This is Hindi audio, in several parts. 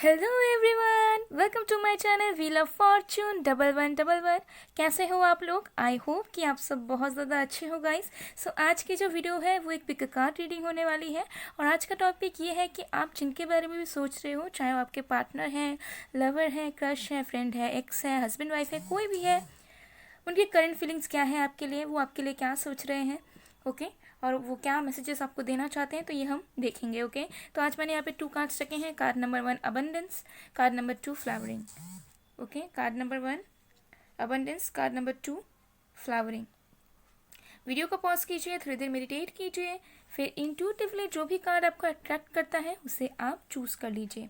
Hello everyone, welcome to my channel wheel of fortune 1111। कैसे हो आप लोग? आई होप कि आप सब बहुत ज़्यादा अच्छे हो गाइस। सो आज की जो वीडियो है वो एक पिक कार्ड रीडिंग होने वाली है और आज का टॉपिक ये है कि आप जिनके बारे में भी सोच रहे हो, चाहे वो आपके पार्टनर हैं, लवर है, क्रश है, फ्रेंड है, एक्स है, हस्बैंड वाइफ है, कोई भी है, उनकी करंट फीलिंग्स क्या है आपके लिए, वो आपके लिए क्या सोच रहे हैं। ओके और वो क्या मैसेजेस आपको देना चाहते हैं, तो ये हम देखेंगे। ओके तो आज मैंने यहाँ पे 2 कार्ड्स रखे हैं। Card number 1 abundance, card number 2 flowering. Okay card number 1 abundance, card number 2 flowering. Video को पॉज कीजिए, थोड़ी देर मेडिटेट कीजिए, फिर इंट्यूटिवली जो भी कार्ड आपको अट्रैक्ट करता है उसे आप चूज कर लीजिए।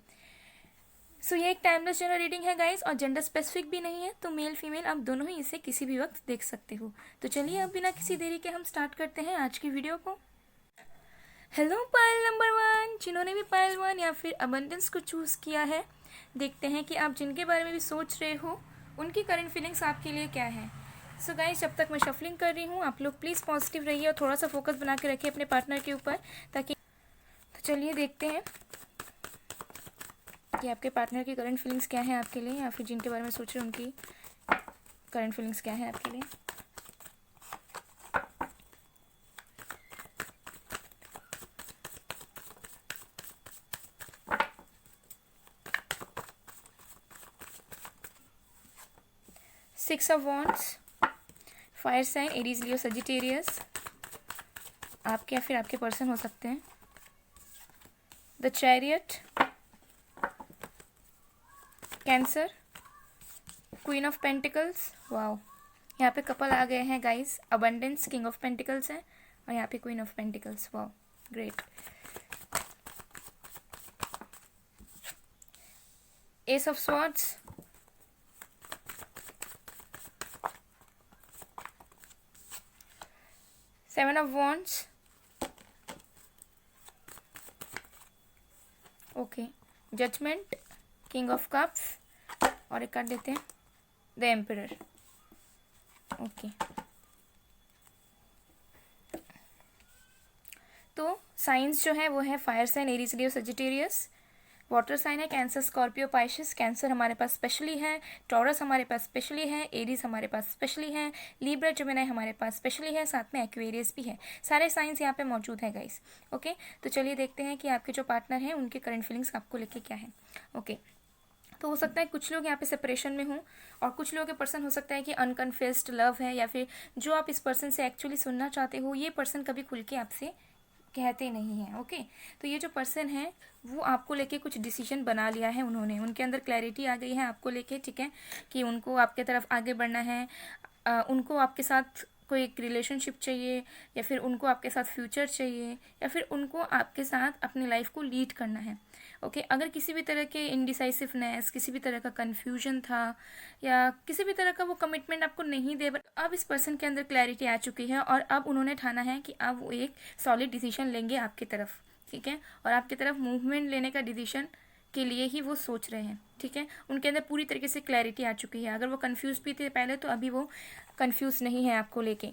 सो ये एक टाइमलेस जनरल रीडिंग है गाइस और जेंडर स्पेसिफिक भी नहीं है, तो मेल फीमेल आप दोनों ही इसे किसी भी वक्त देख सकते हो। तो चलिए अब बिना किसी देरी के हम स्टार्ट करते हैं आज की वीडियो को। हेलो पायल नंबर 1, जिन्होंने भी पायल 1 या फिर अबंडेंस को चूज किया है, देखते हैं कि आप जिनके बारे में भी सोच रहे हो उनकी करंट फीलिंग्स आपके लिए क्या है। सो गाइस जब तक मैं शफलिंग कर रही हूँ आप लोग प्लीज़ पॉजिटिव रहिए और थोड़ा सा फोकस बना के रखिए अपने पार्टनर के ऊपर, ताकि तो चलिए देखते हैं कि आपके पार्टनर की करंट फीलिंग्स क्या है आपके लिए, या फिर जिनके बारे में सोच रहे हैं उनकी करंट फीलिंग्स क्या है आपके लिए। Six of wands, fire sign, Aries, Leo, Sagittarius, आपके या फिर आपके पर्सन हो सकते हैं। The chariot, Cancer, queen of pentacles. Wow, यहाँ पे कपल आ गए हैं guys. Abundance, king of pentacles है और यहाँ पे queen of pentacles. Wow great. Ace of swords, seven of wands, okay, judgment, king of cups और एक कार्ड देते हैं द एम्परर। ओके तो साइंस जो है वो है fire sign, Aries, Leo, Sagittarius. Water sign है कैंसर, स्कॉर्पियो, पाइशिस। कैंसर हमारे पास स्पेशली है, टॉरस हमारे पास स्पेशली है, एरीज हमारे पास स्पेशली है, लीब्रा जेमिनी हमारे पास स्पेशली है, साथ में एक्वेरियस भी है। सारे साइंस यहाँ पे मौजूद है गाइस। ओके तो चलिए देखते हैं कि आपके जो पार्टनर हैं उनके करंट फीलिंग्स आपको लेके क्या है। ओके तो हो सकता है कुछ लोग यहाँ पे सेपरेशन में हों और कुछ लोगों के पर्सन हो सकता है कि अनकन्फेस्ड लव है, या फिर जो आप इस पर्सन से एक्चुअली सुनना चाहते हो ये पर्सन कभी खुल के आपसे कहते नहीं हैं। ओके तो ये जो पर्सन है वो आपको लेके कुछ डिसीजन बना लिया है उन्होंने, उनके अंदर क्लैरिटी आ गई है आपको लेके, ठीक है, कि उनको आपके तरफ आगे बढ़ना है। उनको आपके साथ कोई एक रिलेशनशिप चाहिए, या फिर उनको आपके साथ फ्यूचर चाहिए, या फिर उनको आपके साथ अपनी लाइफ को लीड करना है। ओके अगर किसी भी तरह के इनडिसाइसिवनेस, किसी भी तरह का कन्फ्यूजन था, या किसी भी तरह का वो कमिटमेंट आपको नहीं दे, बट अब इस पर्सन के अंदर क्लैरिटी आ चुकी है और अब उन्होंने ठाना है कि अब वो एक सॉलिड डिसीजन लेंगे आपकी तरफ, ठीक है, और आपकी तरफ मूवमेंट लेने का डिसीजन के लिए ही वो सोच रहे हैं, ठीक है। उनके अंदर पूरी तरीके से क्लैरिटी आ चुकी है। अगर वो कंफ्यूज भी थे पहले, तो अभी वो कंफ्यूज नहीं है आपको लेके।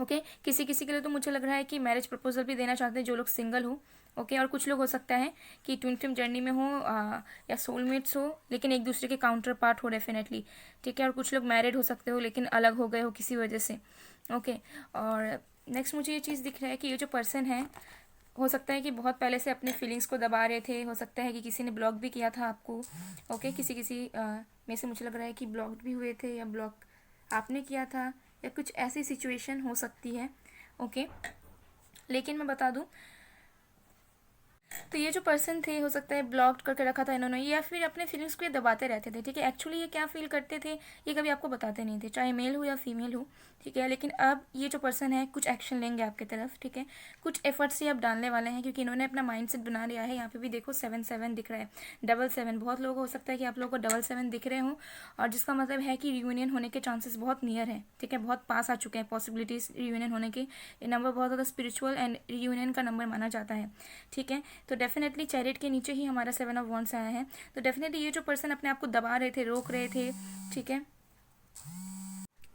ओके किसी किसी के लिए तो मुझे लग रहा है कि मैरिज प्रपोजल भी देना चाहते हैं जो लोग सिंगल हो। ओके और कुछ लोग हो सकता है कि ट्विन फ्लेम जर्नी में हो, या सोलमेट्स हो लेकिन एक दूसरे के काउंटर पार्ट हो डेफिनेटली, ठीक है। और कुछ लोग मैरिड हो सकते हो लेकिन अलग हो गए हो किसी वजह से। ओके और नेक्स्ट मुझे ये चीज़ दिख रहा है कि ये जो पर्सन है हो सकता है कि बहुत पहले से अपने फीलिंग्स को दबा रहे थे, हो सकता है कि किसी ने ब्लॉक भी किया था आपको। ओके किसी किसी में से मुझे लग रहा है कि ब्लॉक भी हुए थे, या ब्लॉक आपने किया था, या कुछ ऐसी सिचुएशन हो सकती है। ओके लेकिन मैं बता दूं, तो ये जो पर्सन थे हो सकता है ब्लॉक करके रखा था इन्होंने, या फिर अपने फीलिंग्स को ये दबाते रहते थे, ठीक है। एक्चुअली ये क्या फील करते थे ये कभी आपको बताते नहीं थे, चाहे मेल हो या फीमेल हो, ठीक है। लेकिन अब ये जो पर्सन है कुछ एक्शन लेंगे आपकी तरफ, ठीक है, कुछ एफर्ट्स ही अब डालने वाले हैं, क्योंकि इन्होंने अपना माइंड सेट बना लिया है। यहाँ पे भी देखो 7-7 दिख रहा है, 7-7, बहुत लोग हो सकता है कि आप लोगों को 7-7 दिख रहे हो, और जिसका मतलब है कि रियूनियन होने के चांसेस बहुत नियर है, ठीक है, बहुत पास आ चुके हैं पॉसिबिलिटीज रियूनियन होने के। ये नंबर बहुत ज़्यादा स्पिरिचुअल एंड रियूनियन का नंबर माना जाता है, ठीक है। तो डेफिनेटली चैरिट के नीचे ही हमारा 7 ऑफ वॉन्ड्स आया है, तो डेफिनेटली ये जो पर्सन अपने आप को दबा रहे थे, रोक रहे थे, ठीक है,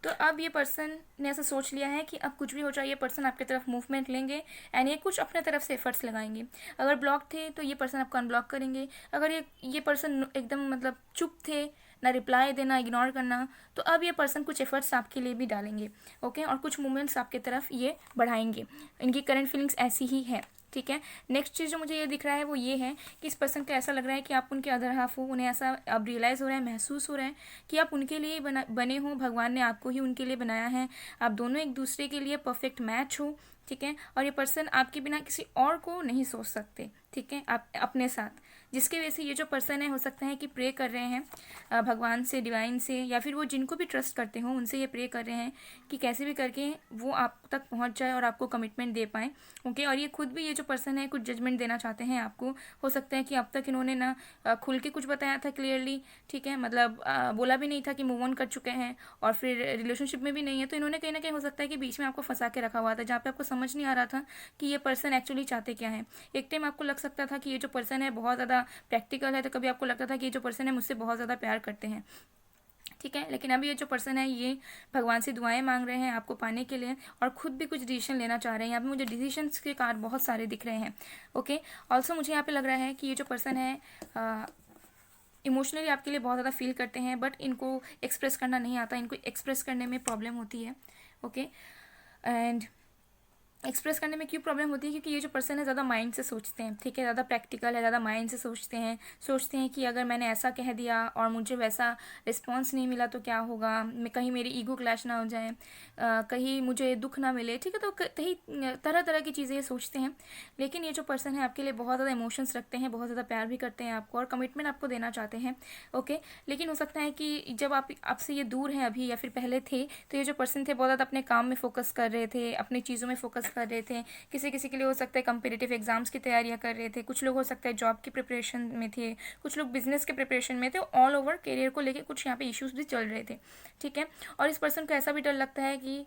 तो अब ये पर्सन ने ऐसा सोच लिया है कि अब कुछ भी हो जाए ये पर्सन आपकी तरफ मूवमेंट लेंगे एंड ये कुछ अपने तरफ से एफर्ट्स लगाएंगे। अगर ब्लॉक थे तो ये पर्सन आपको अनब्लॉक करेंगे। अगर ये पर्सन एकदम मतलब चुप थे, ना रिप्लाई देना, इग्नोर करना, तो अब ये पर्सन कुछ एफर्ट्स आपके लिए भी डालेंगे। ओके, और कुछ मूवमेंट्स आपकी तरफ ये बढ़ाएंगे। इनकी करंट फीलिंग्स ऐसी ही है। ठीक है, नेक्स्ट चीज़ जो मुझे ये दिख रहा है वो ये है कि इस पर्सन को ऐसा लग रहा है कि आप उनके अदर हाफ हो। उन्हें ऐसा अब रियलाइज़ हो रहा है, महसूस हो रहा है कि आप उनके लिए बने हो, भगवान ने आपको ही उनके लिए बनाया है, आप दोनों एक दूसरे के लिए परफेक्ट मैच हो। ठीक है, और ये पर्सन आपके बिना किसी और को नहीं सोच सकते। ठीक है, आप अपने साथ, जिसकी वजह से ये जो पर्सन है हो सकता है कि प्रे कर रहे हैं भगवान से, डिवाइन से, या फिर वो जिनको भी ट्रस्ट करते हो उनसे ये प्रे कर रहे हैं कि कैसे भी करके वो आप तक पहुंच जाए और आपको कमिटमेंट दे पाए। ओके, और ये खुद भी, ये जो पर्सन है, कुछ जजमेंट देना चाहते हैं आपको। हो सकता है कि अब तक इन्होंने ना खुल के कुछ बताया था क्लियरली। ठीक है, मतलब बोला भी नहीं था कि मूव ऑन कर चुके हैं, और फिर रिलेशनशिप में भी नहीं है, तो इन्होंने कहीं ना कहीं हो सकता है कि बीच में आपको फंसा के रखा हुआ था, जहाँ पे आपको समझ नहीं आ रहा था कि ये पर्सन एक्चुअली चाहते क्या है। एक टाइम आपको लग सकता था कि ये जो पर्सन है बहुत ज़्यादा प्रैक्टिकल है, तो कभी आपको लगता था कि ये जो पर्सन है मुझसे बहुत ज़्यादा प्यार करते हैं। ठीक है, लेकिन अभी ये जो पर्सन है ये भगवान से दुआएं मांग रहे हैं आपको पाने के लिए, और खुद भी कुछ डिसीजन लेना चाह रहे हैं। यहाँ पे मुझे डिसीजंस के कार्ड बहुत सारे दिख रहे हैं। ओके, ऑल्सो मुझे यहाँ पे लग रहा है कि ये जो पर्सन है इमोशनली आपके लिए बहुत ज़्यादा फील करते हैं, बट इनको एक्सप्रेस करना नहीं आता, इनको एक्सप्रेस करने में प्रॉब्लम होती है। ओके, एंड एक्सप्रेस करने में क्यों प्रॉब्लम होती है? क्योंकि ये जो पर्सन है ज़्यादा माइंड से सोचते हैं। ठीक है, ज़्यादा प्रैक्टिकल है, ज़्यादा माइंड से सोचते हैं कि अगर मैंने ऐसा कह दिया और मुझे वैसा रिस्पॉन्स नहीं मिला तो क्या होगा, मैं कहीं मेरी ईगो क्लैश ना हो जाए, कहीं मुझे दुख ना मिले। ठीक है, तो कहीं तरह तरह की चीज़ें ये सोचते हैं। लेकिन ये जो पर्सन है आपके लिए बहुत ज़्यादा इमोशंस रखते हैं, बहुत ज़्यादा प्यार भी करते हैं आपको, और कमिटमेंट आपको देना चाहते हैं। ओके, लेकिन हो सकता है कि जब आपसे ये दूर हैं अभी, या फिर पहले थे, तो ये जो पर्सन थे बहुत ज़्यादा अपने काम में फोकस कर रहे थे, अपनी चीज़ों में फोकस कर रहे थे। किसी किसी के लिए हो सकता है कम्पिटिटिव एग्जाम्स की तैयारियां कर रहे थे, कुछ लोग हो सकता है जॉब की प्रिपरेशन में थे, कुछ लोग बिजनेस के प्रिपरेशन में थे। ऑल ओवर करियर को लेकर कुछ यहाँ पे इश्यूज भी चल रहे थे। ठीक है, और इस पर्सन को ऐसा भी डर लगता है कि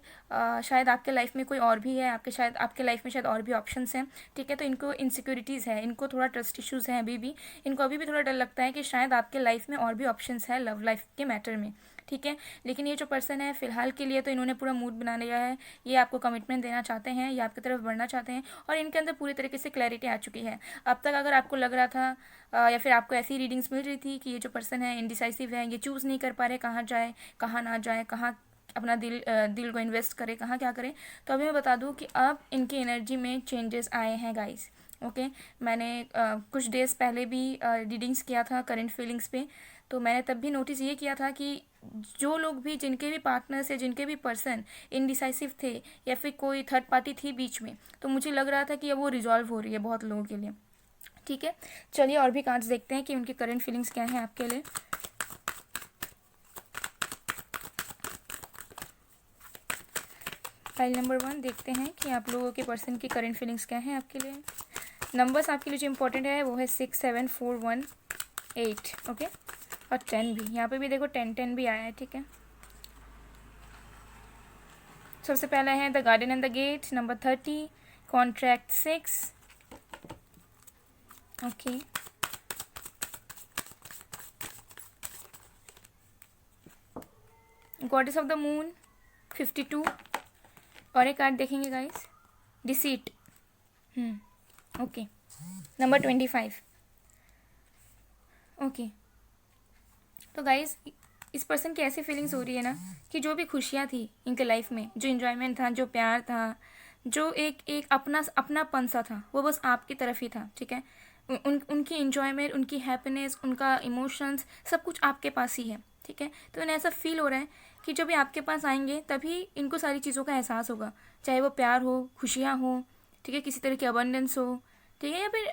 शायद आपके लाइफ में कोई और भी है, आपके लाइफ में शायद और भी ऑप्शंस हैं। ठीक है, तो इनको इनसिक्योरिटीज़ है, इनको थोड़ा ट्रस्ट इश्यूज़ हैं अभी भी। इनको अभी भी थोड़ा डर लगता है कि शायद आपके लाइफ में और भी ऑप्शंस है लव लाइफ के मैटर में। ठीक है, लेकिन ये जो पर्सन है फिलहाल के लिए तो इन्होंने पूरा मूड बना लिया है। ये आपको कमिटमेंट देना चाहते हैं, ये आपकी तरफ बढ़ना चाहते हैं, और इनके अंदर पूरी तरीके से क्लैरिटी आ चुकी है। अब तक अगर आपको लग रहा था या फिर आपको ऐसी रीडिंग्स मिल रही थी कि ये जो पर्सन है इनडिसाइसिव है, ये चूज़ नहीं कर पा रहे कहाँ जाए कहाँ ना जाए, कहाँ अपना दिल को इन्वेस्ट करे, कहाँ क्या करें, तो अभी मैं बता दूँ कि अब इनकी एनर्जी में चेंजेस आए हैं गाइस। ओके, मैंने कुछ डेज़ पहले भी रीडिंग्स किया था करंट फीलिंग्स पे, तो मैंने तब भी नोटिस ये किया था कि जो लोग भी, जिनके भी पार्टनर्स या जिनके भी पर्सन इनडिसाइसिव थे, या फिर कोई थर्ड पार्टी थी बीच में, तो मुझे लग रहा था कि अब वो रिजॉल्व हो रही है बहुत लोगों के लिए। ठीक है, चलिए और भी कार्ड्स देखते हैं कि उनकी करंट फीलिंग्स क्या हैं आपके लिए। फाइल नंबर 1 देखते हैं कि आप लोगों के पर्सन की करंट फीलिंग्स क्या हैं आपके लिए। नंबर्स आपके लिए जो इम्पोर्टेंट है वो है 6, 7, 4, 1, 8। ओके, और 10 भी, यहाँ पे भी देखो 10 भी आया है। ठीक है, सबसे पहला है the garden and the gate, number 30, contract 6। Okay, goddess of the moon 52, और एक कार्ड देखेंगे guys, deceit. Okay, number 25। Okay, तो गाइस इस पर्सन की ऐसी फीलिंग्स हो रही है ना कि जो भी खुशियाँ थी इनके लाइफ में, जो इन्जॉयमेंट था, जो प्यार था, जो एक अपनापन सा था, वो बस आपकी तरफ ही था। ठीक है, उनकी इन्जॉयमेंट, उनकी हैप्पीनेस, उनका इमोशंस, सब कुछ आपके पास ही है। ठीक है, तो इन्हें ऐसा फील हो रहा है कि जब भी आपके पास आएंगे तभी इनको सारी चीज़ों का एहसास होगा, चाहे वो प्यार हो, खुशियाँ हो, ठीक है, किसी तरह की अबंडेंस हो, ठीक है, या फिर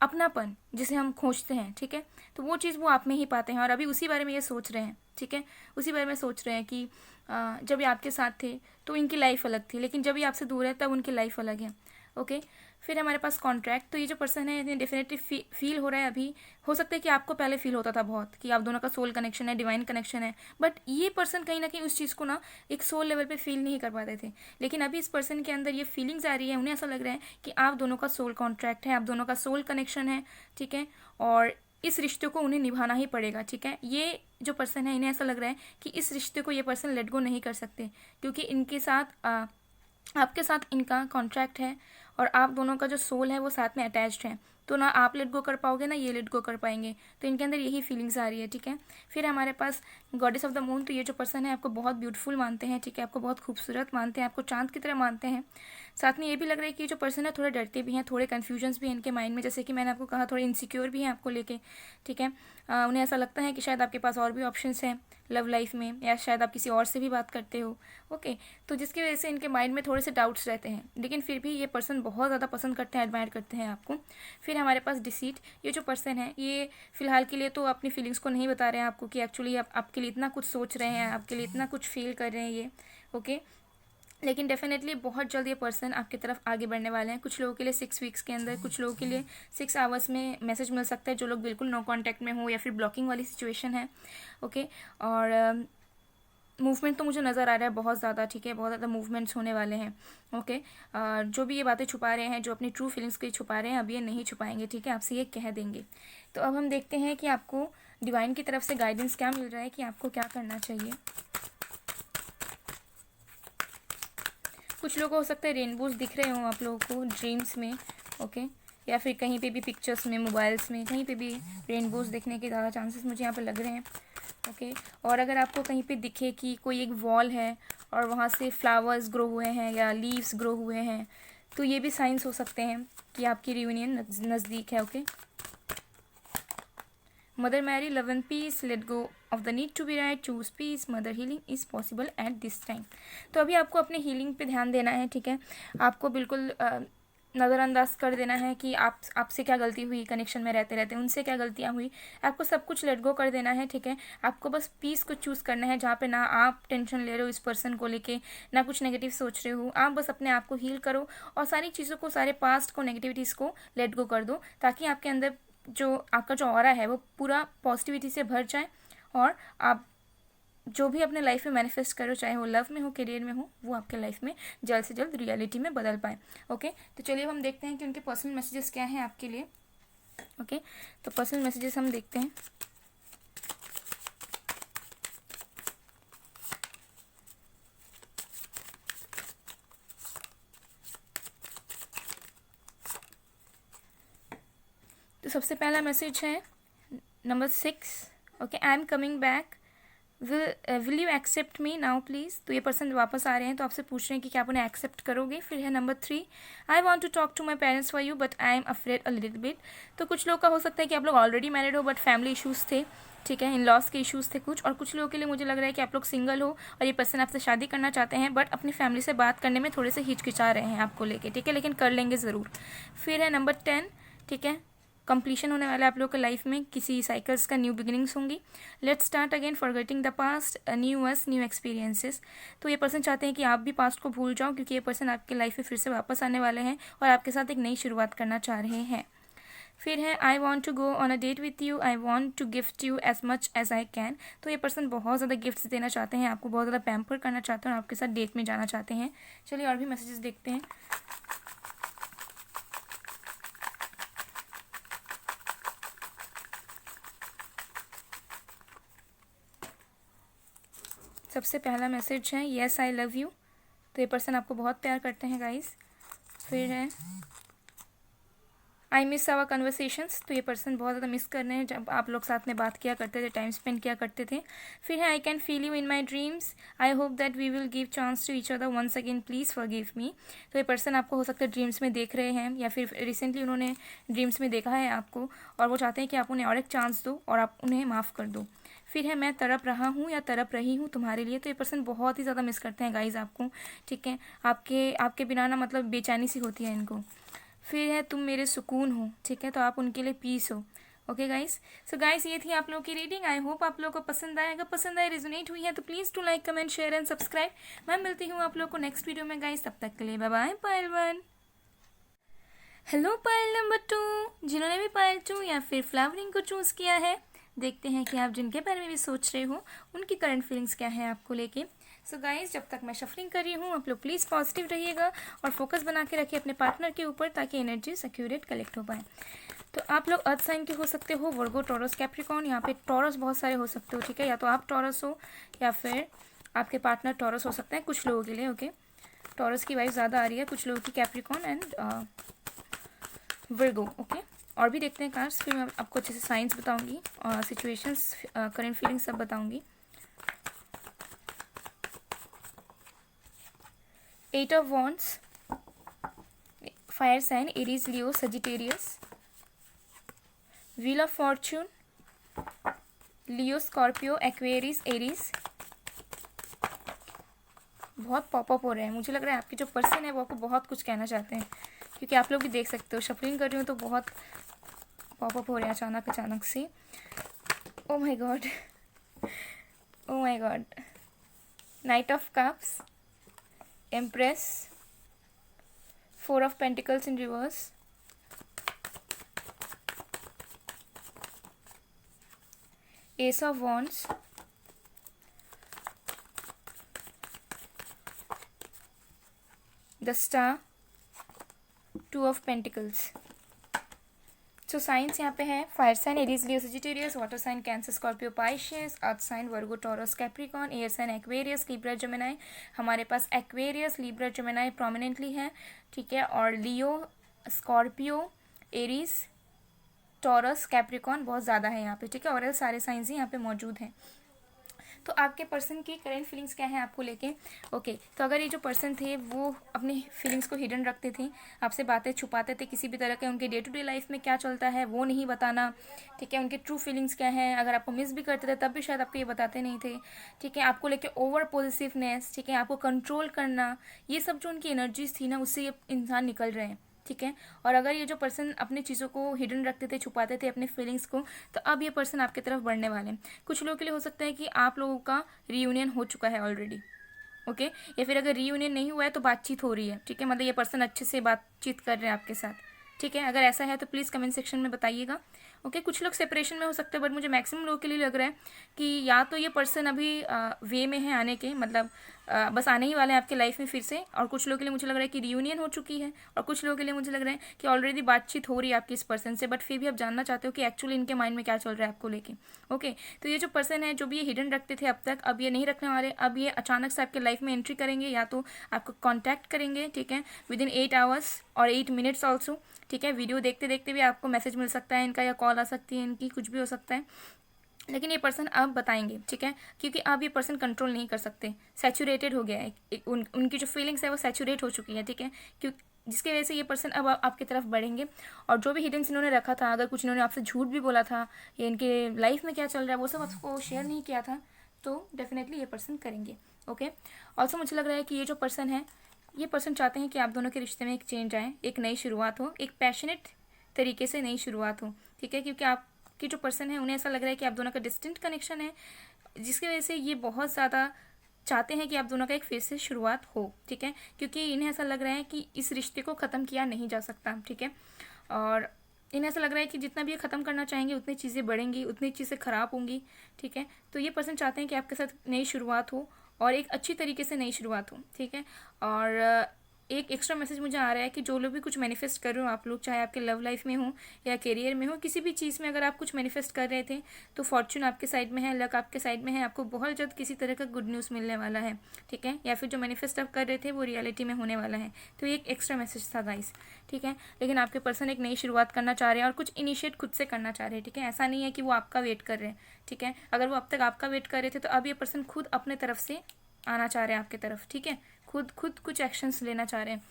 अपनापन जिसे हम खोजते हैं। ठीक है, तो वो चीज़ वो आप में ही पाते हैं, और अभी उसी बारे में ये सोच रहे हैं। ठीक है, उसी बारे में सोच रहे हैं कि जब ये आपके साथ थे तो इनकी लाइफ अलग थी, लेकिन जब ये आपसे दूर है तब उनकी लाइफ अलग है। ओके, फिर हमारे पास कॉन्ट्रैक्ट, तो ये जो पर्सन है इन्हें डेफिनेटली फील हो रहा है अभी। हो सकता है कि आपको पहले फील होता था बहुत कि आप दोनों का सोल कनेक्शन है, डिवाइन कनेक्शन है, बट ये पर्सन कहीं ना कहीं उस चीज़ को ना एक सोल लेवल पे फील नहीं कर पाते थे। लेकिन अभी इस पर्सन के अंदर ये फीलिंग्स आ रही है, उन्हें ऐसा लग रहा है कि आप दोनों का सोल कॉन्ट्रैक्ट है, आप दोनों का सोल कनेक्शन है। ठीक है, और इस रिश्ते को उन्हें निभाना ही पड़ेगा, ठीक है। ये जो पर्सन है, इन्हें ऐसा लग रहा है कि इस रिश्ते को ये पर्सन लेट गो नहीं कर सकते, क्योंकि इनके साथ आपके साथ इनका कॉन्ट्रैक्ट है और आप दोनों का जो सोल है वो साथ में अटैच्ड है। तो ना आप लेट गो कर पाओगे ना ये लेट गो कर पाएंगे, तो इनके अंदर यही फीलिंग्स आ रही है, ठीक है। फिर हमारे पास गॉडेस ऑफ द मून, तो ये जो पर्सन है आपको बहुत ब्यूटीफुल मानते हैं, ठीक है, आपको बहुत खूबसूरत मानते हैं, आपको चांद की तरह मानते हैं। साथ में ये भी लग रहा है कि ये जो पर्सन है थोड़े डरते भी हैं, थोड़े कन्फ्यूजन्स भी हैं इनके माइंड में, जैसे कि मैंने आपको कहा थोड़े इनसिक्योर भी हैं आपको लेके, ठीक है। उन्हें ऐसा लगता है कि शायद आपके पास और भी ऑप्शंस हैं लव लाइफ में, या शायद आप किसी और से भी बात करते हो, ओके। तो जिसकी वजह से इनके माइंड में थोड़े से डाउट्स रहते हैं, लेकिन फिर भी ये पर्सन बहुत ज़्यादा पसंद करते हैं, एडमायर करते हैं आपको। फिर हमारे पास डिसीट, ये जो पर्सन है ये फिलहाल के लिए तो अपनी फीलिंग्स को नहीं बता रहे हैं आपको कि एक्चुअली आपके लिए इतना कुछ सोच रहे हैं, आपके लिए इतना कुछ फील कर रहे हैं ये, ओके। लेकिन डेफिनेटली बहुत जल्द ये पर्सन आपकी तरफ आगे बढ़ने वाले हैं। कुछ लोगों के लिए 6 वीक्स के अंदर, कुछ लोगों के लिए 6 आवर्स में मैसेज मिल सकता है, जो लोग बिल्कुल नो कांटेक्ट में हो या फिर ब्लॉकिंग वाली सिचुएशन है, ओके। और मूवमेंट तो मुझे नज़र आ रहा है बहुत ज़्यादा, ठीक है, बहुत ज़्यादा मूवमेंट्स होने वाले हैं, ओके। जो भी ये बातें छुपा रहे हैं, जो अपनी ट्रू फीलिंग्स को छुपा रहे हैं, अब ये नहीं छुपाएंगे, ठीक है, आपसे ये कह देंगे। तो अब हम देखते हैं कि आपको डिवाइन की तरफ से गाइडेंस क्या मिल रहा है कि आपको क्या करना चाहिए। कुछ लोगों को हो सकता है रेनबोज दिख रहे हों आप लोगों को ड्रीम्स में, ओके, या फिर कहीं पे भी पिक्चर्स में, मोबाइल्स में, कहीं पे भी रेनबोज देखने के ज़्यादा चांसेस मुझे यहाँ पे लग रहे हैं, ओके। और अगर आपको कहीं पे दिखे कि कोई एक वॉल है और वहाँ से फ्लावर्स ग्रो हुए हैं या लीव्स ग्रो हुए हैं, तो ये भी साइंस हो सकते हैं कि आपकी रियूनियन नज़दीक है, okay. Mother Mary, love and peace, let go of the need to be right, choose peace, mother healing is possible at this time. तो अभी आपको अपने हीलिंग पे ध्यान देना है, ठीक है। आपको बिल्कुल नज़रअंदाज कर देना है कि आपसे क्या गलती हुई कनेक्शन में रहते रहते, उनसे क्या गलतियाँ हुई, आपको सब कुछ लेट गो कर देना है, ठीक है। आपको बस पीस को चूज़ करना है, जहाँ पे ना आप टेंशन ले रहे हो इस पर्सन को लेके, ना कुछ नेगेटिव सोच रहे हो, आप बस अपने आप को हील करो और सारी चीज़ों को, सारे पास्ट को, नेगेटिविटीज़ को लेट गो कर दो, ताकि आपके अंदर जो आपका जो ऑरा है वो पूरा पॉजिटिविटी से भर जाए और आप जो भी अपने लाइफ में मैनिफेस्ट करो, चाहे वो लव में हो, करियर में हो, वो आपके लाइफ में जल्द से जल्द रियलिटी में बदल पाए, ओके। तो चलिए अब हम देखते हैं कि उनके पर्सनल मैसेजेस क्या हैं आपके लिए, ओके। तो पर्सनल मैसेजेस हम देखते हैं। तो सबसे पहला मैसेज है number 6, okay. I am coming back, will you accept me now please. तो ये पर्सन वापस आ रहे हैं, तो आपसे पूछ रहे हैं कि क्या आप उन्हें एक्सेप्ट करोगे। फिर है number 3, I want to talk to my parents for you but I am afraid a little bit. तो कुछ लोग का हो सकता है कि आप लोग ऑलरेडी मैरिड हो बट फैमिली इशूज़ थे, ठीक है, इन लॉस के इशूज़ थे कुछ। और कुछ लोगों के लिए मुझे लग रहा है कि आप लोग सिंगल हो और ये पर्सन आपसे शादी करना चाहते हैं, बट अपनी फैमिली से बात करने में थोड़े से हिचकिचा रहे हैं आपको लेके, ठीक है, लेकिन कर लेंगे ज़रूर। फिर है नंबर 10, ठीक है, कंप्लीशन होने वाला है आप लोग के लाइफ में, किसी साइकिल्स का न्यू बिगिनिंग्स होंगी। Let's start again, forgetting the past, new us, new experiences. तो ये पर्सन चाहते हैं कि आप भी पास्ट को भूल जाओ, क्योंकि ये पर्सन आपके लाइफ में फिर से वापस आने वाले हैं और आपके साथ एक नई शुरुआत करना चाह रहे हैं। फिर है I want to go on a date with you, I want to gift you as much as I can. तो ये पर्सन बहुत ज़्यादा गिफ्ट्स देना चाहते हैं आपको, बहुत ज़्यादा पैम्पर करना चाहते हैं और आपके साथ डेट में जाना चाहते हैं। चलिए और भी मैसेजेस देखते हैं। सबसे पहला मैसेज है येस आई लव यू। तो ये पर्सन आपको बहुत प्यार करते हैं गाइस। फिर है आई मिस आवर कन्वर्सेशंस। तो ये पर्सन बहुत ज़्यादा मिस कर रहे हैं जब आप लोग साथ में बात किया करते थे, टाइम स्पेंड किया करते थे। फिर है I can feel you in my dreams, I hope that we will give chance to each other once again, please forgive me. तो ये पर्सन आपको हो सकता है ड्रीम्स में देख रहे हैं या फिर रिसेंटली उन्होंने ड्रीम्स में देखा है आपको, और वो चाहते हैं कि आप उन्हें और एक चांस दो और आप उन्हें माफ़ कर दो। फिर है मैं तड़प रहा हूँ या तड़प रही हूँ तुम्हारे लिए। तो ये पर्सन बहुत ही ज़्यादा मिस करते हैं गाइज आपको, ठीक है, आपके बिना ना मतलब बेचैनी सी होती है इनको। फिर है तुम मेरे सुकून हो, ठीक है, तो आप उनके लिए पीस हो, ओके गाइस। सो गाइस ये थी आप लोगों की रीडिंग। आई होप आप लोगों को पसंद आएगा, पसंद आए, रेजोनेट हुई है तो please to like, comment, share and subscribe. मैं मिलती हूँ आप लोग को नेक्स्ट वीडियो में गाइस, तब तक के लिए बाय बाय। पायल 1, हेलो पायल नंबर 2, जिन्होंने भी पायल 2 या फिर फ्लावरिंग को चूज़ किया है, देखते हैं कि आप जिनके बारे में भी सोच रहे हो उनकी करंट फीलिंग्स क्या है आपको लेके। सो गाइस, जब तक मैं शफलिंग कर रही हूँ आप लोग प्लीज़ पॉजिटिव रहिएगा और फोकस बना के रखिए अपने पार्टनर के ऊपर, ताकि एनर्जी एक्यूरेट कलेक्ट हो पाए। तो आप लोग अर्थ साइन के हो सकते हो, वर्गो, टॉरस, कैप्रिकॉर्न। यहाँ पे टॉरस बहुत सारे हो सकते हो, ठीक है। या तो आप टॉरस हो या फिर आपके पार्टनर टॉरस हो सकता है कुछ लोगों के लिए, ओके। टॉरस की वाइफ ज़्यादा आ रही है, कुछ लोगों की कैप्रिकॉर्न एंड वर्गो, ओके। और भी देखते हैं कार्ड्स, फिर मैं आपको अच्छे से साइंस बताऊंगी और सिचुएशंस, करंट फीलिंग्स सब बताऊंगी। 8 of Wands, fire sign Aries, Leo, Sagittarius. Wheel of Fortune, Leo, Scorpio, Aquarius, Aries. बहुत पॉपअप हो रहे हैं, मुझे लग रहा है आपके जो पर्सन है वो आपको बहुत कुछ कहना चाहते हैं, क्योंकि आप लोग भी देख सकते हो शफलिंग कर रही हूँ तो बहुत पॉपअप हो रहे हैं अचानक से। Oh my God, oh my God. Night of cups, empress, 4 of Pentacles in reverse, Ace of Wands, the Star, 2 of Pentacles। So signs यहाँ पे है fire sign Aries, Leo, Sagittarius, water sign Cancer, Scorpio, Pisces, earth sign Virgo, Taurus, Capricorn, air sign Aquarius, Libra, Gemini. हमारे पास एक्वेरियस, लिब्रा, जेमिनी प्रोमिनेंटली है, ठीक है। और Leo, Scorpio, Aries, Taurus, Capricorn बहुत ज़्यादा है यहाँ पे, ठीक है। और सारे साइंस ही यहाँ पे मौजूद हैं। तो आपके पर्सन की करेंट फीलिंग्स क्या है आपको लेके, ओके। तो अगर ये जो पर्सन थे वो अपने फीलिंग्स को हिडन रखते थे, आपसे बातें छुपाते थे किसी भी तरह के, उनके डे टू डे लाइफ में क्या चलता है वो नहीं बताना, ठीक है। उनके ट्रू फीलिंग्स क्या है, अगर आपको मिस भी करते थे तब भी शायद आपको ये बताते नहीं थे, ठीक है। आपको लेके ओवर पॉजिटिवनेस, ठीक है, आपको कंट्रोल करना, ये सब जो उनकी एनर्जीज थी ना, उससे ये इंसान निकल रहे हैं, ठीक है। और अगर ये जो पर्सन अपने चीज़ों को हिडन रखते थे, छुपाते थे अपने फीलिंग्स को, तो अब ये पर्सन आपकी तरफ बढ़ने वाले हैं। कुछ लोगों के लिए हो सकता है कि आप लोगों का रीयूनियन हो चुका है ऑलरेडी, ओके। या फिर अगर रीयूनियन नहीं हुआ है तो बातचीत हो रही है, ठीक है। मतलब ये पर्सन अच्छे से बातचीत कर रहे हैं आपके साथ, ठीक है। अगर ऐसा है तो प्लीज़ कमेंट सेक्शन में बताइएगा, ओके। कुछ लोग सेपरेशन में हो सकते हैं, बट मुझे मैक्सिमम लोगों के लिए लग रहा है कि या तो ये पर्सन अभी वे में है आने के, मतलब बस आने ही वाले हैं आपके लाइफ में फिर से। और कुछ लोगों के लिए मुझे लग रहा है कि रियूनियन हो चुकी है, और कुछ लोगों के लिए मुझे लग रहा है कि ऑलरेडी बातचीत हो रही है आपकी इस पर्सन से, बट फिर भी आप जानना चाहते हो कि एक्चुअली इनके माइंड में क्या चल रहा है आपको लेके, ओके। तो ये जो पर्सन है, जो भी ये हिडन रखते थे अब तक, अब ये नहीं रखने वाले। अब ये अचानक से आपके लाइफ में एंट्री करेंगे, या तो आपको कॉन्टैक्ट करेंगे, ठीक है, विदिन 8 hours और 8 minutes ऑल्सो, ठीक है। वीडियो देखते देखते भी आपको मैसेज मिल सकता है इनका, या कॉल आ सकती है इनकी, कुछ भी हो सकता है। लेकिन ये पर्सन अब बताएंगे, ठीक है, क्योंकि अब ये पर्सन कंट्रोल नहीं कर सकते, सैचुरेटेड हो गया है, उनकी जो फीलिंग्स है वो सैचुरेट हो चुकी है, ठीक है। क्योंकि जिसकी वजह से ये पर्सन अब आपकी तरफ बढ़ेंगे। और जो भी हिडन्स इन्होंने रखा था, अगर कुछ इन्होंने आपसे झूठ भी बोला था, या इनके लाइफ में क्या चल रहा है वो सब आपको शेयर नहीं किया था, तो डेफिनेटली ये पर्सन करेंगे, ओके। ऑल्सो मुझे लग रहा है कि ये जो पर्सन है, ये पर्सन चाहते हैं कि आप दोनों के रिश्ते में एक चेंज आए, एक नई शुरुआत हो, एक पैशनेट तरीके से नई शुरुआत हो, ठीक है। क्योंकि आपकी जो पर्सन है उन्हें ऐसा लग रहा है कि आप दोनों का डिस्टेंट कनेक्शन है, जिसकी वजह से ये बहुत ज़्यादा चाहते हैं कि आप दोनों का एक फिर से शुरुआत हो, ठीक है। क्योंकि इन्हें ऐसा लग रहा है कि इस रिश्ते को ख़त्म किया नहीं जा सकता, ठीक है। और इन्हें ऐसा लग रहा है कि जितना भी ये ख़त्म करना चाहेंगे उतनी चीज़ें बढ़ेंगी, उतनी चीज़ें ख़राब होंगी, ठीक है। तो ये पर्सन चाहते हैं कि आपके साथ नई शुरुआत हो, और एक अच्छी तरीके से नई शुरुआत हो, ठीक है। और एक एक्स्ट्रा मैसेज मुझे आ रहा है कि जो लोग भी कुछ मैनिफेस्ट कर रहे हो आप लोग, चाहे आपके लव लाइफ में हो या करियर में हो, किसी भी चीज़ में अगर आप कुछ मैनिफेस्ट कर रहे थे, तो फॉर्च्यून आपके साइड में है, लक आपके साइड में है, आपको बहुत जल्द किसी तरह का गुड न्यूज़ मिलने वाला है, ठीक है। या फिर जो मैनिफेस्ट आप कर रहे थे वो रियलिटी में होने वाला है। तो ये एक एक्स्ट्रा मैसेज था गाइस, ठीक है। लेकिन आपके पर्सन एक नई शुरुआत करना चाह रहे हैं और कुछ इनिशिएट खुद से करना चाह रहे हैं, ठीक है। ऐसा नहीं है कि वो आपका वेट कर रहे हैं, ठीक है। अगर वो अब तक आपका वेट कर रहे थे, तो अब ये पर्सन खुद अपने तरफ से आना चाह रहे हैं आपकी तरफ, ठीक है। खुद कुछ एक्शंस लेना चाह रहे हैं,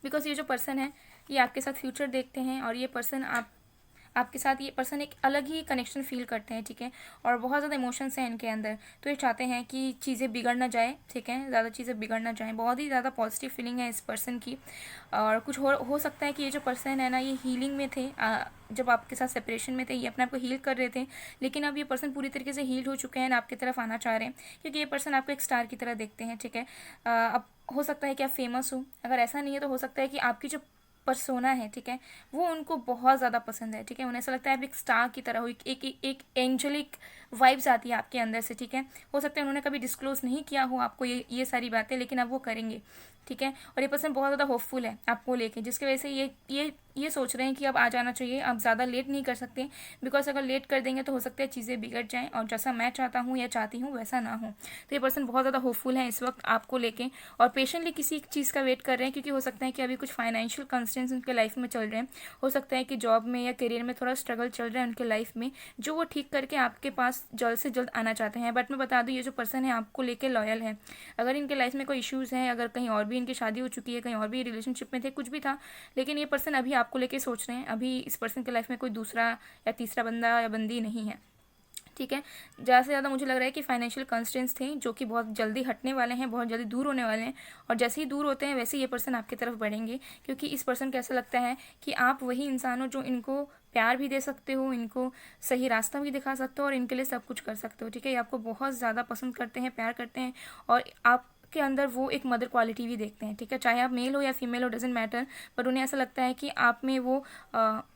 बिकॉज ये जो पर्सन है ये आपके साथ फ्यूचर देखते हैं, और ये पर्सन आपके साथ, ये पर्सन एक अलग ही कनेक्शन फील करते हैं, ठीक है। और बहुत ज़्यादा इमोशंस हैं इनके अंदर, तो ये चाहते हैं कि चीज़ें बिगड़ ना जाए, ठीक है, ज़्यादा चीज़ें बिगड़ ना जाए। बहुत ही ज़्यादा पॉजिटिव फीलिंग है इस पर्सन की। और कुछ हो सकता है कि ये जो पर्सन है ना, ये हीलिंग में थे, जब आपके साथ सेपरेशन में थे ये अपने आप को हील कर रहे थे, लेकिन अब ये पर्सन पूरी तरीके से हील हो चुके हैं, आपकी तरफ आना चाह रहे हैं, क्योंकि ये पर्सन आपको एक स्टार की तरह देखते हैं, ठीक है। अब हो सकता है कि आप फेमस हो, अगर ऐसा नहीं है तो हो सकता है कि आपकी जो पर्सोना है, ठीक है, वो उनको बहुत ज़्यादा पसंद है, ठीक है। उन्हें ऐसा लगता है आप एक स्टार की तरह हो, एक एंजेलिक वाइब्स आती है आपके अंदर से, ठीक है। हो सकता है उन्होंने कभी डिस्क्लोज नहीं किया हो आपको ये सारी बातें, लेकिन अब वो करेंगे, ठीक है। और ये पर्सन बहुत ज़्यादा होपफुल है आपको लेके, जिसकी वजह से ये सोच रहे हैं कि अब आ जाना चाहिए, आप ज़्यादा लेट नहीं कर सकते, बिकॉज अगर लेट कर देंगे तो हो सकता है चीज़ें बिगड़ जाएं और जैसा मैं चाहता हूँ या चाहती हूँ वैसा ना हो। तो ये पर्सन बहुत ज़्यादा होपफुल है इस वक्त आपको लेके और पेशेंटली किसी चीज़ का वेट कर रहे हैं, क्योंकि हो सकता है कि अभी कुछ फाइनेंशियल कंस्ट्रेंट्स उनके लाइफ में चल रहे हैं, हो सकता है कि जॉब में या करियर में थोड़ा स्ट्रगल चल रहा है उनके लाइफ में, जो वो ठीक करके आपके पास जल्द से जल्द आना चाहते हैं। बट मैं बता दूँ, ये जो पर्सन है आपको लेके लॉयल है। अगर इनके लाइफ में कोई इश्यूज़ हैं, अगर कहीं और भी इनकी शादी हो चुकी है, कहीं और भी रिलेशनशिप में थे, कुछ भी था, लेकिन ये पर्सन अभी आपको लेके सोच रहे हैं, अभी इस पर्सन के लाइफ में कोई दूसरा या तीसरा बंदा या बंदी नहीं है, ठीक है। ज़्यादा से ज़्यादा मुझे लग रहा है कि फाइनेंशियल कंस्ट्रेंट्स थे जो कि बहुत जल्दी हटने वाले हैं, बहुत जल्दी दूर होने वाले हैं, और जैसे ही दूर होते हैं वैसे ही ये पर्सन आपकी तरफ बढ़ेंगे, क्योंकि इस पर्सन को ऐसा लगता है कि आप वही इंसान हो जो इनको प्यार भी दे सकते हो, इनको सही रास्ता भी दिखा सकते हो और इनके लिए सब कुछ कर सकते हो, ठीक है। ये आपको बहुत ज़्यादा पसंद करते हैं, प्यार करते हैं, और आप के अंदर वो एक मदर क्वालिटी भी देखते हैं, ठीक है। चाहे आप मेल हो या फीमेल हो, डजेंट मैटर, बट उन्हें ऐसा लगता है कि आप में वो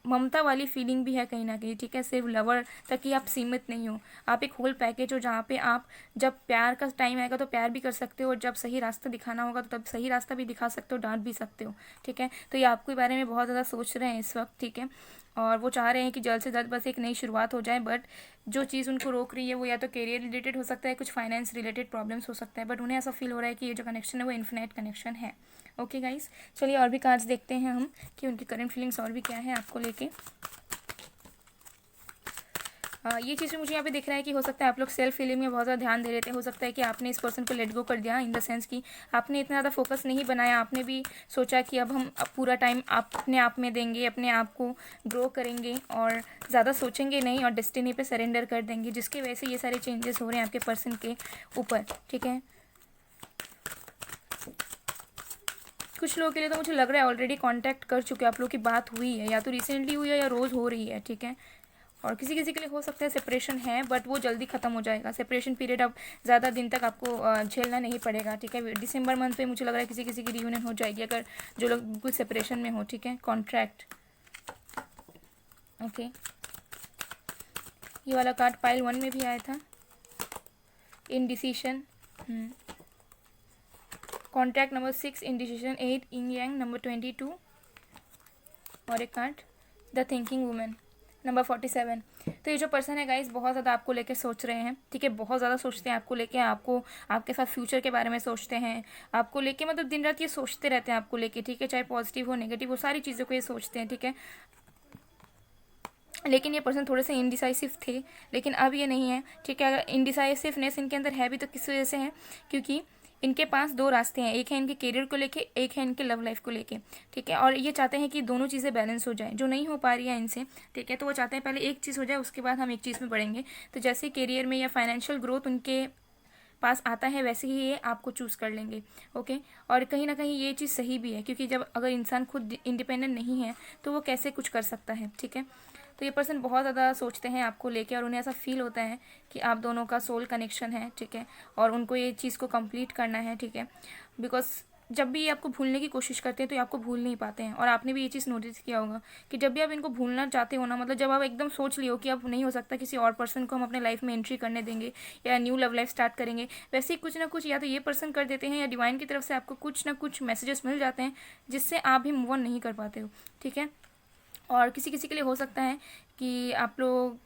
ममता वाली फीलिंग भी है कहीं ना कहीं, ठीक है। सिर्फ लवर तक ही आप सीमित नहीं हो, आप एक होल पैकेज हो, जहाँ पे आप जब प्यार का टाइम आएगा तो प्यार भी कर सकते हो, और जब सही रास्ता दिखाना होगा तो तब सही रास्ता भी दिखा सकते हो, डांट भी सकते हो, ठीक है। तो ये आपके बारे में बहुत ज़्यादा सोच रहे हैं इस वक्त, ठीक है, और वो चाह रहे हैं कि जल्द से जल्द बस एक नई शुरुआत हो जाए। बट जो चीज़ उनको रोक रही है वो या तो करियर रिलेटेड हो सकता है, कुछ फाइनेंस रिलेटेड प्रॉब्लम्स हो सकता है, बट उन्हें ऐसा फील हो रहा है कि ये जो कनेक्शन है वो इन्फिनाइट कनेक्शन है। ओके गाइस, चलिए और भी कार्ड्स देखते हैं हम कि उनकी करंट फीलिंग्स और भी क्या है आपको लेके। ये चीज़ मुझे यहाँ पे दिख रहा है कि हो सकता है आप लोग सेल्फ फीलिंग में बहुत ज़्यादा ध्यान दे रहे थे, हो सकता है कि आपने इस पर्सन को लेट गो कर दिया, इन द सेंस कि आपने इतना ज़्यादा फोकस नहीं बनाया, आपने भी सोचा कि अब हम पूरा टाइम अपने आप में देंगे, अपने आप को ग्रो करेंगे और ज़्यादा सोचेंगे नहीं और डेस्टिनी पे सरेंडर कर देंगे, जिसकी वजह से ये सारे चेंजेस हो रहे हैं आपके पर्सन के ऊपर, ठीक है। कुछ लोगों के लिए तो मुझे लग रहा है ऑलरेडी कांटेक्ट कर चुके हैं, आप लोग की बात हुई है, या तो रिसेंटली हुई है या रोज़ हो रही है, ठीक है। और किसी किसी के लिए हो सकता है सेपरेशन है, बट वो जल्दी ख़त्म हो जाएगा, सेपरेशन पीरियड अब ज़्यादा दिन तक आपको झेलना नहीं पड़ेगा, ठीक है। दिसंबर मंथ पे मुझे लग रहा है किसी किसी की रियूनियन हो जाएगी, अगर जो लोग बिल्कुल सेपरेशन में हो, ठीक है। Contract, okay. ये वाला कार्ड पाइल 1 में भी आया था, इनडिसीशन, कॉन्ट्रैक्ट नंबर 6, इनडिसीशन 8, इंग यांग नंबर 22, और एक card the thinking women number 47। तो ये जो पर्सन है गाइस बहुत ज़्यादा आपको लेके सोच रहे हैं, ठीक है, बहुत ज़्यादा सोचते हैं आपको लेके, आपको आपके साथ फ्यूचर के बारे में सोचते हैं, आपको लेके मतलब दिन रात ये सोचते रहते हैं आपको लेके, ठीक है, चाहे पॉजिटिव हो नेगेटिव हो, सारी चीज़ों को ये सोचते हैं, ठीक है। लेकिन ये पर्सन थोड़े से इनडिसाइसिव थे, लेकिन अब ये नहीं है, ठीक है। अगर इनडिसाइसिवनेस इनके अंदर है भी तो किस वजह से है, क्योंकि इनके पास दो रास्ते हैं, एक है इनके करियर को लेके, एक है इनके लव लाइफ को लेके, ठीक है। और ये चाहते हैं कि दोनों चीज़ें बैलेंस हो जाए, जो नहीं हो पा रही है इनसे, ठीक है। तो वो चाहते हैं पहले एक चीज़ हो जाए, उसके बाद हम एक चीज़ में बढ़ेंगे। तो जैसे करियर में या फाइनेंशियल ग्रोथ उनके पास आता है वैसे ही ये आपको चूज़ कर लेंगे, ओके। और कहीं ना कहीं ये चीज़ सही भी है, क्योंकि जब अगर इंसान खुद इंडिपेंडेंट नहीं है तो वो कैसे कुछ कर सकता है, ठीक है। तो ये पर्सन बहुत ज़्यादा सोचते हैं आपको लेके, और उन्हें ऐसा फील होता है कि आप दोनों का सोल कनेक्शन है, ठीक है, और उनको ये चीज़ को कंप्लीट करना है, ठीक है। बिकॉज जब भी ये आपको भूलने की कोशिश करते हैं तो ये आपको भूल नहीं पाते हैं, और आपने भी ये चीज़ नोटिस किया होगा कि जब भी आप इनको भूलना चाहते हो ना, मतलब जब आप एकदम सोच लियो कि अब नहीं हो सकता किसी और पर्सन को हम अपने लाइफ में एंट्री करने देंगे या न्यू लव लाइफ स्टार्ट करेंगे, वैसे ही कुछ ना कुछ या तो ये पर्सन कर देते हैं या डिवाइन की तरफ से आपको कुछ ना कुछ मैसेजेस मिल जाते हैं जिससे आप भी मूव ऑन नहीं कर पाते हो, ठीक है। और किसी किसी के लिए हो सकता है कि आप लोग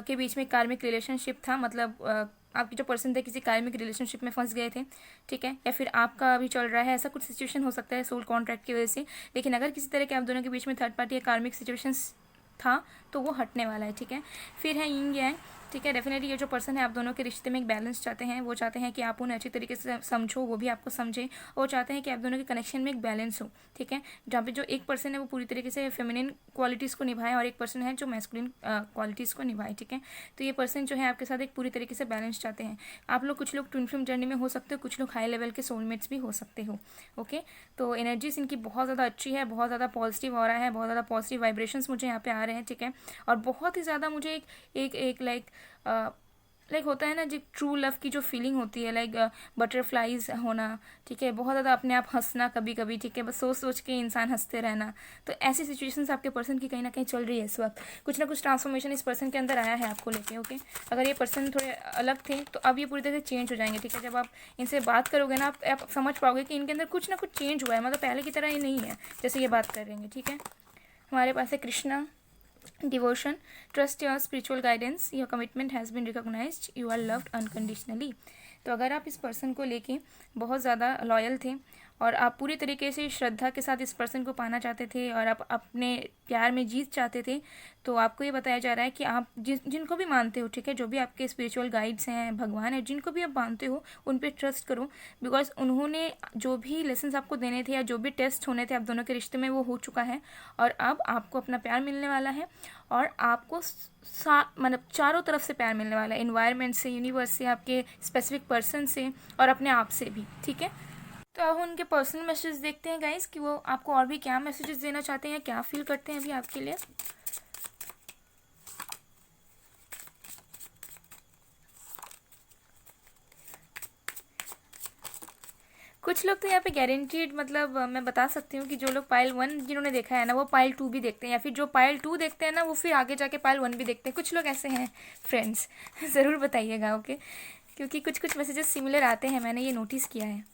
के बीच में कार्मिक रिलेशनशिप था, मतलब आपके जो पर्सन थे किसी कार्मिक रिलेशनशिप में फंस गए थे, ठीक है, या फिर आपका अभी चल रहा है, ऐसा कुछ सिचुएशन हो सकता है सोल कॉन्ट्रैक्ट की वजह से। लेकिन अगर किसी तरह के आप दोनों के बीच में थर्ड पार्टी या कार्मिक सिचुएशंस था तो वो हटने वाला है, ठीक है। फिर है यिंग यांग, ठीक है। डेफिनेटली ये जो पर्सन है आप दोनों के रिश्ते में एक बैलेंस चाहते हैं, वो चाहते हैं कि आप उन्हें अच्छी तरीके से समझो, वो भी आपको समझे, और चाहते हैं कि आप दोनों के कनेक्शन में एक बैलेंस हो, ठीक है, जहाँ पे जो एक पर्सन है वो पूरी तरीके से फेमिनिन क्वालिटीज़ को निभाए और एक पर्सन है जो मैस्कुलिन क्वालिटीज़ को निभाए, ठीक है। तो ये पर्सन जो है आपके साथ एक पूरी तरीके से बैलेंस चाहते हैं। आप लोग कुछ लोग ट्विन फ्लेम जर्नी में हो सकते हो, कुछ लोग हाई लेवल के सोलमेट्स भी हो सकते हो, ओके। तो एनर्जीज इनकी बहुत ज़्यादा अच्छी है, बहुत ज़्यादा पॉजिटिव हो रहा है, बहुत ज़्यादा पॉजिटिव वाइब्रेशंस मुझे यहाँ पे आ रहे हैं, ठीक है। और बहुत ही ज़्यादा मुझे एक लाइक लाइक होता है ना जो ट्रू लव की जो फीलिंग होती है, लाइक बटरफ्लाइज होना, ठीक है, बहुत ज़्यादा अपने आप हंसना कभी कभी, ठीक है, बस सोच सोच के इंसान हंसते रहना। तो ऐसी सिचुएशंस आपके पर्सन की कहीं ना कहीं चल रही है इस वक्त। कुछ ना कुछ ट्रांसफॉर्मेशन इस पर्सन के अंदर आया है आपको लेके, ओके। अगर ये पर्सन थोड़े अलग थे तो अब ये पूरी तरह से चेंज हो जाएंगे, ठीक है। जब आप इनसे बात करोगे ना, आप समझ पाओगे कि इनके अंदर कुछ ना कुछ चेंज हुआ है, मतलब पहले की तरह ये नहीं है जैसे ये बात कर रहे हैं, ठीक है। हमारे पास है Krishna, devotion, trust your spiritual guidance, your commitment has been recognized, you are loved unconditionally। तो अगर आप इस पर्सन को लेके बहुत ज़्यादा लॉयल थे और आप पूरी तरीके से श्रद्धा के साथ इस पर्सन को पाना चाहते थे और आप अपने प्यार में जीत चाहते थे, तो आपको ये बताया जा रहा है कि आप जिनको भी मानते हो, ठीक है, जो भी आपके स्पिरिचुअल गाइड्स हैं, भगवान है, जिनको भी आप मानते हो उन पे ट्रस्ट करो। बिकॉज उन्होंने जो भी लेसन्स आपको देने थे या जो भी टेस्ट होने थे आप दोनों के रिश्ते में, वो हो चुका है। और अब आपको अपना प्यार मिलने वाला है और आपको मतलब चारों तरफ से प्यार मिलने वाला है, इन्वायरमेंट से, यूनिवर्स से, आपके स्पेसिफिक पर्सन से और अपने आप से भी, ठीक है। तो अब उनके पर्सनल मैसेज देखते हैं गाइस कि वो आपको और भी क्या मैसेजेस देना चाहते हैं, क्या फील करते हैं अभी आपके लिए। कुछ लोग तो यहाँ पे गारंटीड, मतलब मैं बता सकती हूँ कि जो लोग पाइल 1 जिन्होंने देखा है ना, वो पाइल 2 भी देखते हैं, या फिर जो पाइल 2 देखते हैं ना, वो फिर आगे जाके पाइल 1 भी देखते हैं। कुछ लोग ऐसे हैं फ्रेंड्स, ज़रूर बताइएगा, ओके, क्योंकि कुछ कुछ मैसेजेस सिमिलर आते हैं, मैंने ये नोटिस किया है।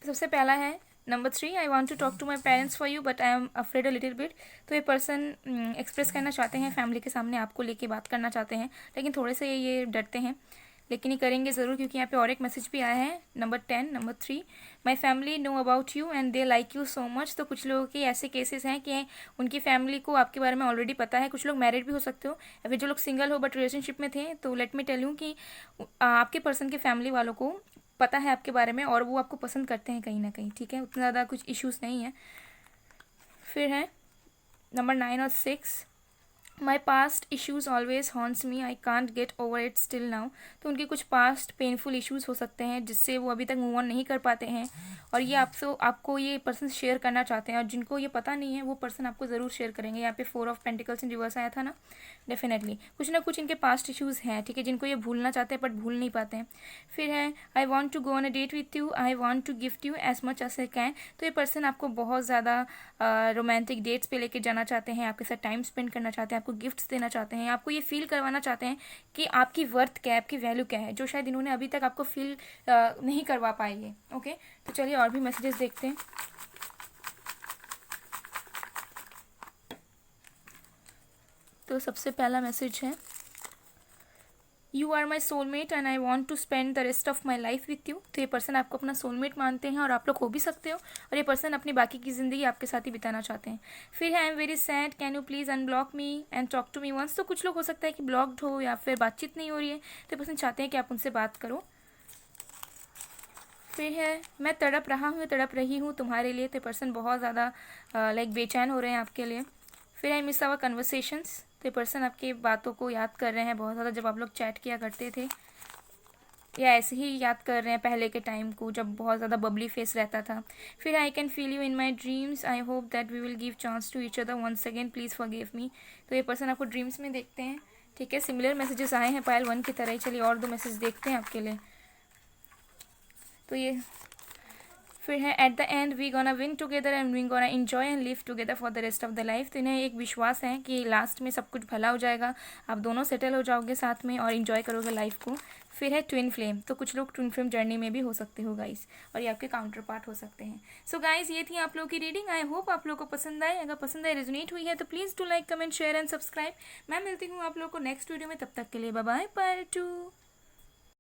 सबसे पहला है number 3, I want to talk to my parents for you but I am afraid a little bit. तो ये पर्सन एक्सप्रेस करना चाहते हैं, फैमिली के सामने आपको लेके बात करना चाहते हैं, लेकिन थोड़े से ये डरते हैं, लेकिन ये करेंगे ज़रूर, क्योंकि यहाँ पे और एक मैसेज भी आया है number 10, number 3, my family know about you and they like you so much. तो कुछ लोगों के ऐसे केसेस हैं कि उनकी फैमिली को आपके बारे में ऑलरेडी पता है। कुछ लोग मैरिड भी हो सकते हो, या फिर जो लोग सिंगल हो बट रिलेशनशिप में थे, तो लेट मी टेल यू कि आपके पर्सन के फैमिली वालों को पता है आपके बारे में और वो आपको पसंद करते हैं कहीं ना कहीं, ठीक है, उतना ज़्यादा कुछ इश्यूज़ नहीं है। फिर है नंबर 9 और 6, my past issues always haunts me, I can't get over it still now. तो उनके कुछ पास्ट पेनफुल इश्यूज़ हो सकते हैं जिससे वो अभी तक मूव ऑन नहीं कर पाते हैं, और ये आपको ये पर्सन शेयर करना चाहते हैं, और जिनको ये पता नहीं है वो पर्सन आपको ज़रूर शेयर करेंगे। यहाँ पे 4 ऑफ पेंटिकल्स इन रिवर्स आया था ना, डेफिनेटली कुछ ना कुछ इनके पास्ट इश्यूज़ हैं, ठीक है, जिनको ये भूलना चाहते हैं बट भूल नहीं पाते हैं। फिर है I want to go on a date with you, I want to gift you as much as I can. तो ये पर्सन आपको बहुत ज़्यादा रोमांटिक डेट्स पे लेके जाना चाहते हैं, आपके साथ टाइम स्पेंड करना चाहते हैं, आपको गिफ्ट्स देना चाहते हैं, आपको ये फील करवाना चाहते हैं कि आपकी वर्थ क्या है, आपकी वैल्यू क्या है, जो शायद इन्होंने अभी तक आपको फील नहीं करवा पाएंगे, ओके। तो चलिए और भी मैसेजेस देखते हैं। तो सबसे पहला मैसेज है, you are my soulmate and I want to spend the rest of my life with you. तो ये पर्सन आपको अपना सोलमेट मानते हैं और आप लोग हो भी सकते हो, और ये पर्सन अपनी बाकी की ज़िंदगी आपके साथ ही बिताना चाहते हैं। फिर है I am very sad, can you please unblock me and talk to me once. तो कुछ लोग हो सकता है कि ब्लॉक्ड हो या फिर बातचीत नहीं हो रही है, तो ये पर्सन चाहते हैं कि आप उनसे बात करो। फिर है मैं तड़प रहा हूँ, तड़प रही हूँ तुम्हारे लिए। तो पर्सन बहुत ज़्यादा लाइक बेचैन हो रहे हैं आपके लिए। फिर आई मिस आवर कन्वर्सेशंस। तो पर्सन आपकी बातों को याद कर रहे हैं बहुत ज़्यादा, जब आप लोग चैट किया करते थे, या ऐसे ही याद कर रहे हैं पहले के टाइम को जब बहुत ज़्यादा बबली फेस रहता था। फिर I can feel you in my dreams, I hope that we will give chance to each other once again, please forgive me. तो ये पर्सन आपको ड्रीम्स में देखते हैं, ठीक है, सिमिलर मैसेजेस आए हैं पायल 1 की तरह ही। चलिए और 2 मैसेज देखते हैं आपके लिए। तो ये फिर है at the end we gonna win together and we gonna enjoy and live together for the rest of the life. तो इन्हें एक विश्वास है कि लास्ट में सब कुछ भला हो जाएगा, आप दोनों सेटल हो जाओगे साथ में और इन्जॉय करोगे लाइफ को। फिर है ट्विन फ्लेम। तो कुछ लोग ट्विन फ्लेम जर्नी में भी हो सकते हो गाइस, और ये आपके काउंटर पार्ट हो सकते हैं। सो गाइस ये थी आप लोगों की रीडिंग। आई होप आप लोगों को पसंद आए। अगर पसंद आए, रेजोनेट हुई है, तो please do like, comment, share and subscribe. मैं मिलती हूँ आप लोगों को नेक्स्ट वीडियो में, तब तक के लिए बाय बाय, पार्ट 2।